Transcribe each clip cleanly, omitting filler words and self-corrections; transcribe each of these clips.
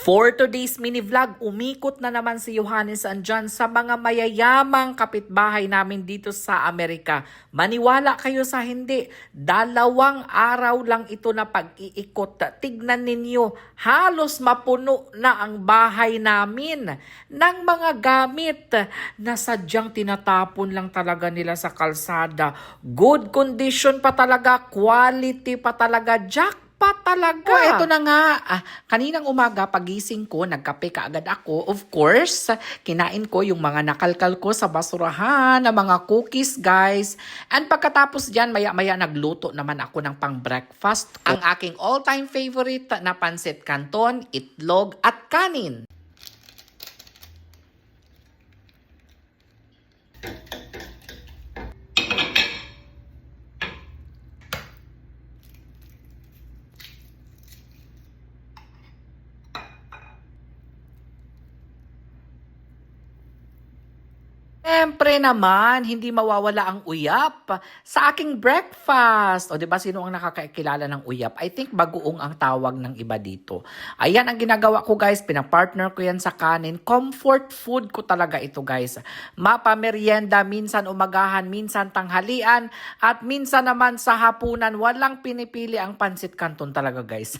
For today's mini vlog, umikot na naman si Johannes andyan sa mga mayayamang kapitbahay namin dito sa Amerika. Maniwala kayo sa hindi, 2 araw lang ito na pag-iikot. Tignan ninyo, halos mapuno na ang bahay namin ng mga gamit na sadyang tinatapon lang talaga nila sa kalsada. Good condition pa talaga, quality pa talaga, jack pa talaga. Eto na nga. Kaninang umaga, pagising ko, nagkape kaagad ako. Of course, kinain ko yung mga nakalkal ko sa basurahan, na mga cookies, guys. And pagkatapos dyan, maya-maya nagluto naman ako ng pang-breakfast. Ang aking all-time favorite na pansit canton, itlog at kanin. Siyempre naman, hindi mawawala ang uyap sa aking breakfast. O diba, sino ang nakakakilala ng uyap? I think bagoong ang tawag ng iba dito. Ayan ang ginagawa ko, guys. Pinapartner ko yan sa kanin. Comfort food ko talaga ito, guys. Mapamerienda, minsan umagahan, minsan tanghalian, at minsan naman sa hapunan. Walang pinipili ang pansit canton talaga, guys.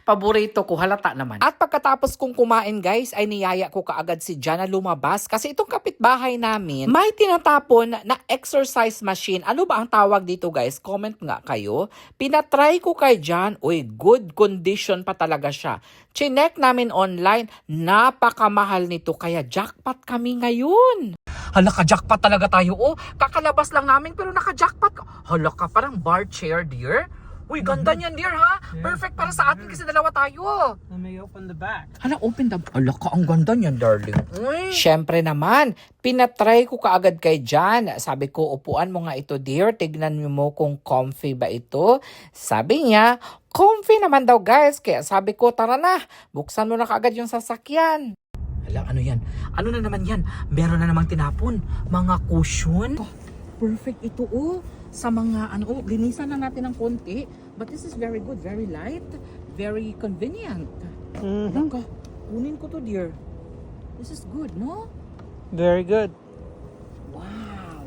Paborito ko, halata naman. At pagkatapos kong kumain, guys, ay niyaya ko kaagad si Jana lumabas kasi itong kapitbahay namin may tinatapon na exercise machine. Ano ba ang tawag dito, guys? Comment nga kayo. Pinatry ko kay Jan. Uy, good condition pa talaga siya. Chinek namin online. Napakamahal nito. Kaya jackpot kami ngayon. Hala ka, jackpot talaga tayo. Oh, kakalabas lang namin pero naka-jackpot. Hala ka, parang bar chair, dear. Uy, ganda niyan, dear, ha? Yeah. Perfect para sa atin kasi dalawa tayo. Let me open the back. Hala, open the... Ala ka, ang ganda niyan, darling. Uy. Siyempre naman, pinatry ko kaagad kay Jan. Sabi ko, upuan mo nga ito, dear. Tignan mo kung comfy ba ito. Sabi niya, comfy naman daw, guys. Kaya sabi ko, tara na. Buksan mo na kaagad yung sasakyan. Hala, ano yan? Ano na naman yan? Meron na namang tinapon. Mga cushion. Oh, perfect ito, oh. Sa mga, linisan na natin ng konti. But this is very good, very light, very convenient. Alam ka, kunin ko to, dear. This is good, no? Very good. Wow.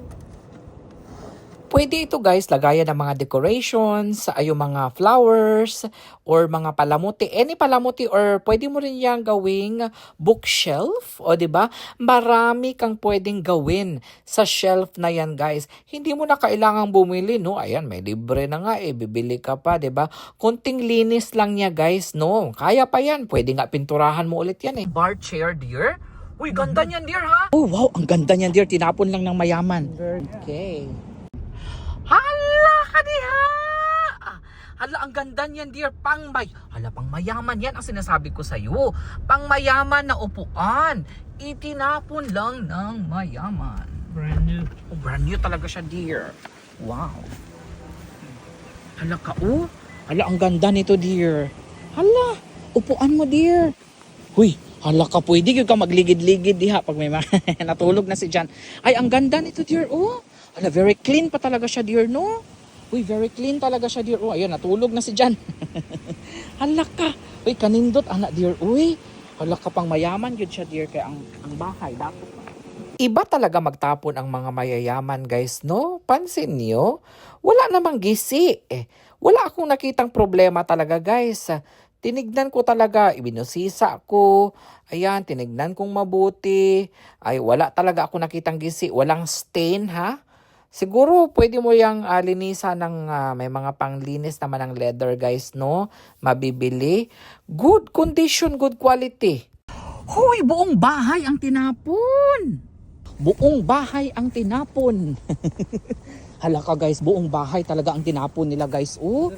Pwede ito, guys, lagayan ng mga decorations, yung mga flowers, or mga palamuti. Any palamuti, or pwede mo rin yang gawing bookshelf. O, diba? Marami kang pwedeng gawin sa shelf na yan, guys. Hindi mo na kailangang bumili, no? Ayan, may libre na nga, bibili ka pa, diba? Konting linis lang niya, guys, no? Kaya pa yan. Pwede nga pinturahan mo ulit yan, Bar chair, dear. Uy, ganda niyan, dear, ha? Oh, wow, ang ganda niyan, dear. Tinapon lang ng mayaman. Okay. Hala ka diha! Hala, ang ganda niyan, dear. Hala, pang mayaman yan ang sinasabi ko sa'yo. Pang mayaman na upuan. Itinapon lang ng mayaman. Brand new. Oh, brand new talaga siya, dear. Wow. Hala ka, oh. Hala, ang ganda nito, dear. Hala, upuan mo, dear. Huy, hala ka, pwede ka magligid-ligid diha pag may natulog na si Jan. Ay, ang ganda nito, dear, oh. Hala, very clean pa talaga siya, dear, no? Uy, very clean talaga siya, dear. Oh, ayun, natulog na si Jan. Hala ka. Uy, kanindot, anak, dear. Uy, hala ka, pang mayaman yun siya, dear. Kaya ang bahay, dapat. Iba talaga magtapon ang mga mayayaman, guys, no? Pansin niyo? Wala namang gisi. Wala akong nakitang problema talaga, guys. Tinignan ko talaga, ibinusisa ko. Ayan, tinignan kong mabuti. Ay, wala talaga ako nakitang gisi. Walang stain, ha? Siguro, pwede mo yung linisan ng may mga panglinis naman ng leather, guys, no? Mabibili. Good condition, good quality. Hoy, buong bahay ang tinapon! Buong bahay ang tinapon. Hala ka, guys, buong bahay talaga ang tinapon nila, guys. Oh,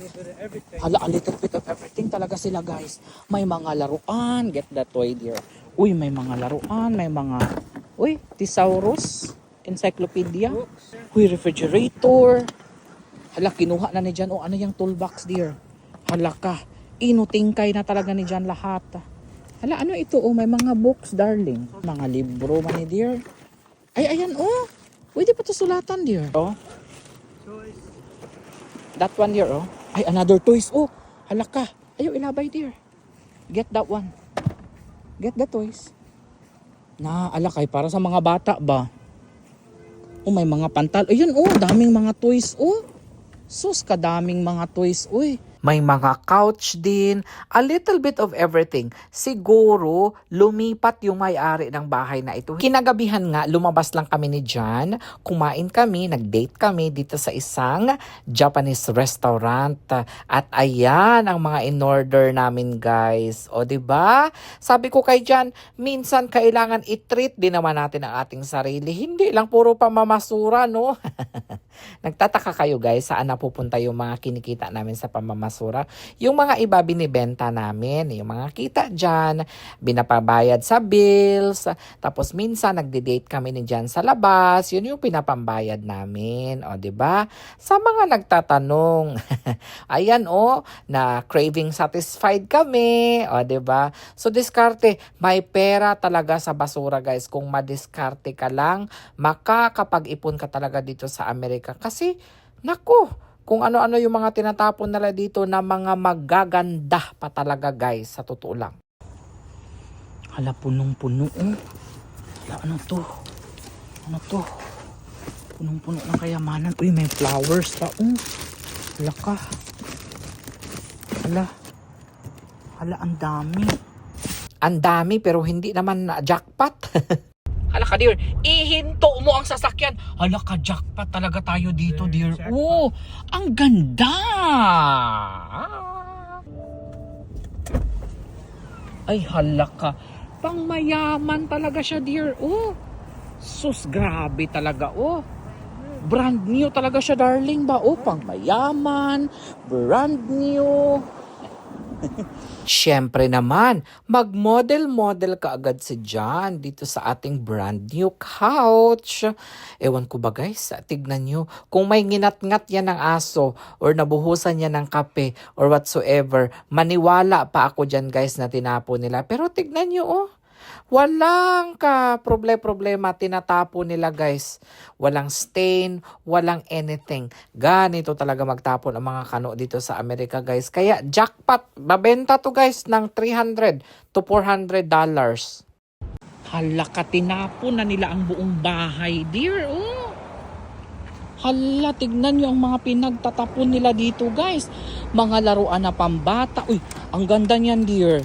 hala, a little bit of everything talaga sila, guys. May mga laruan. Get that toy, dear. Uy, may mga laruan. May mga, thesaurus. Encyclopedia. Uy, refrigerator. Hala, kinuha na ni Jan. Oh, ano yung toolbox, dear? Hala ka. Inutingkay na talaga ni Jan lahat. Hala, ano ito? Oh, may mga books, darling. Mga libro man ni dear. Ay, ayan, oh. Pwede pa ito sulatan, dear. Oh. That one, dear, oh. Ay, another toys. Oh, hala ka. Ayaw, ilabay, dear. Get that one. Get the toys. Alakay para sa mga bata ba? Oh, may mga pantal. Ayun, oh, daming mga toys, oh. Sus, kadaming mga toys, uy. May mga couch din, a little bit of everything. Siguro, lumipat yung may-ari ng bahay na ito. Kinagabihan nga, lumabas lang kami ni John. Kumain kami, nag-date kami dito sa isang Japanese restaurant. At ayan ang mga in-order namin, guys. O, diba? Sabi ko kay John, minsan kailangan i-treat din naman natin ang ating sarili. Hindi lang puro pamamasura, no? Nagtataka kayo, guys, saan napupunta yung mga kinikita namin sa pamamasura. Yung mga iba binibenta namin, yung mga kita dyan, binapabayad sa bills, tapos minsan nagde-date kami ni dyan sa labas, yun yung pinapambayad namin, o diba? Sa mga nagtatanong, ayan na craving satisfied kami, o diba? So diskarte, may pera talaga sa basura, guys. Kung madiskarte ka lang, makakapag-ipon ka talaga dito sa Amerika. Kasi, naku, kung ano-ano yung mga tinatapon nila dito na mga magaganda pa talaga, guys, sa totoo lang. Hala, punong-puno, oh. Hala, ano to? Ano to? Punong-puno ng kayamanan. Uy, may flowers pa, oh. Hala ka. Hala. Hala, ang dami. Ang dami, pero hindi naman jackpot. Hala ka, dear, ihinto mo ang sasakyan. Hala ka, jackpot talaga tayo dito, dear. Oh, ang ganda! Ay, hala ka. Pangmayaman talaga siya, dear. Oh, sus, grabe talaga, oh. Brand new talaga siya, darling ba? Oh, pangmayaman, brand new. Siyempre naman, mag-model-model ka agad si John dito sa ating brand new couch. Ewan ko ba, guys, tignan nyo. Kung may nginat-ngat yan ng aso or nabuhusan yan ng kape or whatsoever, maniwala pa ako dyan, guys, na tinapo nila. Pero tignan nyo, oh. Walang problema tinatapo nila, guys. Walang stain, walang anything. Ganito talaga magtapon ang mga kano dito sa Amerika, guys. Kaya jackpot, babenta to, guys, ng $300 to $400. Hala ka, tinapon na nila ang buong bahay, dear. Oh. Hala, tignan nyo ang mga pinagtatapon nila dito, guys. Mga laruan na pambata. Uy, ang ganda niyan, dear.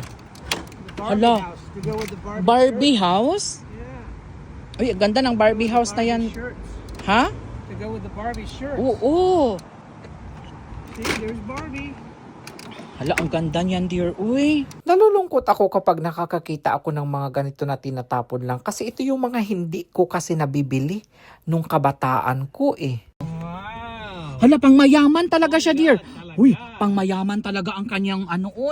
Hala. To go with the Barbie house? Yeah. Uy, ang ganda ng Barbie house na yan. Shirts. Ha? To go with the Barbie shirts. Oo. See, there's Barbie. Hala, ang ganda niyan, dear. Uy. Nalulungkot ako kapag nakakakita ako ng mga ganito na tinatapon lang. Kasi ito yung mga hindi ko kasi nabibili nung kabataan ko, eh. Wow. Hala, pangmayaman talaga siya, dear. Talaga. Uy, pangmayaman talaga ang kanyang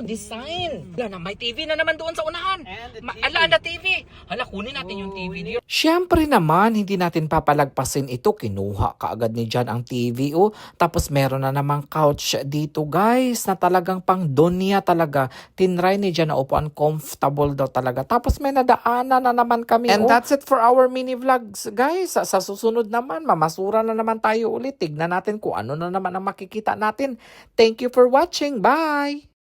design. Hala, may TV na naman doon sa unahan. And the TV. Ala, na TV. Hala, kunin natin yung TV, dear. Siyempre naman, hindi natin papalagpasin ito. Kinuha kaagad ni John ang TV, oh. Tapos meron na namang couch dito, guys, na talagang pang donya talaga. Tinry ni John na upuan, comfortable daw talaga. Tapos may nadaanan na naman kami. And that's it for our mini vlogs, guys. Sa susunod naman, mamasura na naman tayo ulit. Tignan natin kung ano na naman ang makikita natin. Thank you for watching. Bye!